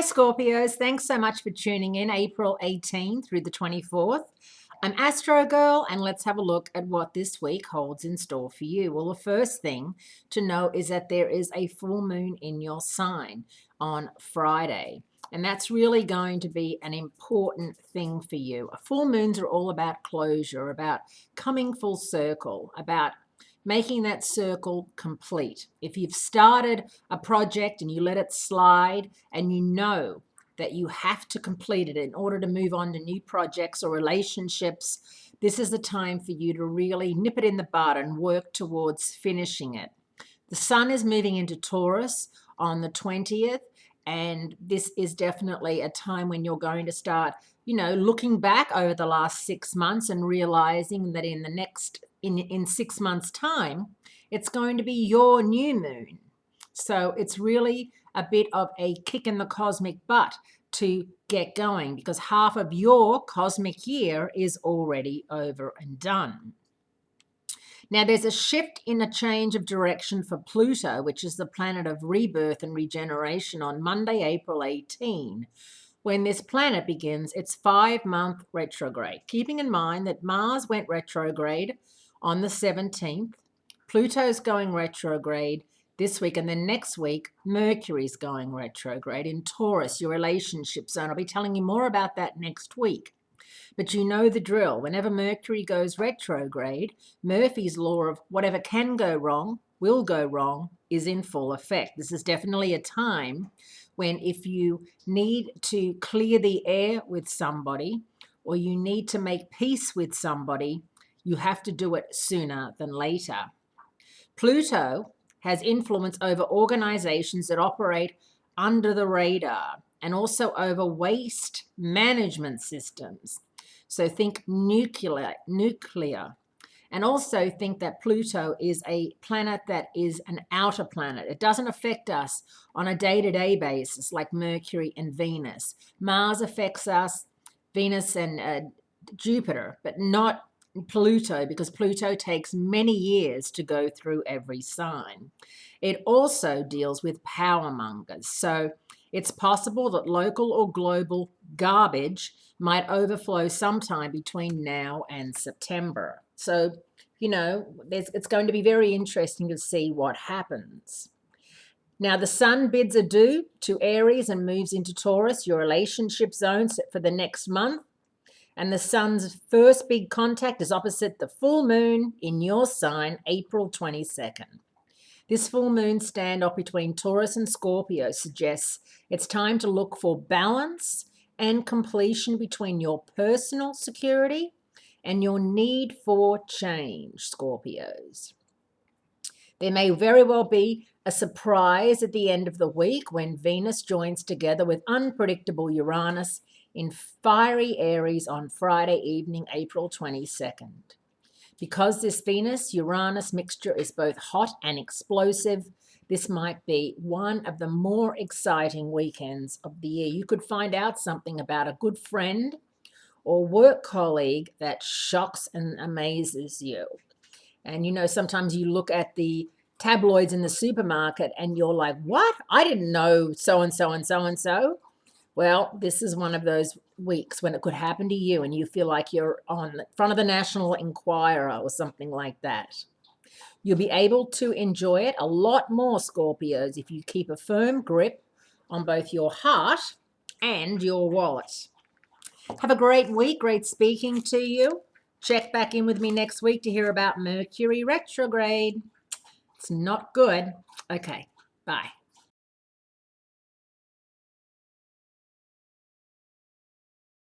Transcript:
Hi, Scorpios. Thanks so much for tuning in April 18 through the 24th. I'm Astrogirl, and let's have a look at what this week holds in store for you. Well, the first thing to know is that there is a full moon in your sign on Friday, and that's really going to be an important thing for you. Full moons are all about closure, about coming full circle, about making that circle complete. If you've started a project and you let it slide and you know that you have to complete it in order to move on to new projects or relationships, this is the time for you to really nip it in the bud and work towards finishing it. The sun is moving into Taurus on the 20th, and this is definitely a time when you're going to start, looking back over the last 6 months and realizing that in 6 months' time, it's going to be your new moon. So it's really a bit of a kick in the cosmic butt to get going, because half of your cosmic year is already over and done. Now, there's a shift in a change of direction for Pluto, which is the planet of rebirth and regeneration, on Monday, April 18, when this planet begins its 5-month retrograde. Keeping in mind that Mars went retrograde on the 17th, Pluto's going retrograde this week, and then next week, Mercury's going retrograde in Taurus, your relationship zone. I'll be telling you more about that next week. But you know the drill. Whenever Mercury goes retrograde, Murphy's law of whatever can go wrong will go wrong is in full effect. This is definitely a time when, if you need to clear the air with somebody or you need to make peace with somebody, you have to do it sooner than later. Pluto has influence over organizations that operate under the radar and also over waste management systems. So think nuclear, and also think that Pluto is a planet that is an outer planet. It doesn't affect us on a day-to-day basis like Mercury and Venus. Mars affects us, Venus and Jupiter, but not Pluto, because Pluto takes many years to go through every sign. It also deals with power mongers. So it's possible that local or global garbage might overflow sometime between now and September. So, it's going to be very interesting to see what happens. Now, the sun bids adieu to Aries and moves into Taurus, your relationship zone, for the next month. And the sun's first big contact is opposite the full moon in your sign, April 22nd. This full moon standoff between Taurus and Scorpio suggests it's time to look for balance and completion between your personal security and your need for change, Scorpios. There may very well be a surprise at the end of the week when Venus joins together with unpredictable Uranus in fiery Aries on Friday evening, April 22nd. Because this Venus-Uranus mixture is both hot and explosive, this might be one of the more exciting weekends of the year. You could find out something about a good friend or work colleague that shocks and amazes you. And sometimes you look at the tabloids in the supermarket and you're like, what? I didn't know so-and-so and so-and-so. Well, this is one of those weeks when it could happen to you and you feel like you're on front of the National Enquirer or something like that. You'll be able to enjoy it a lot more, Scorpios, if you keep a firm grip on both your heart and your wallet. Have a great week. Great speaking to you. Check back in with me next week to hear about Mercury retrograde. It's not good. Okay, bye.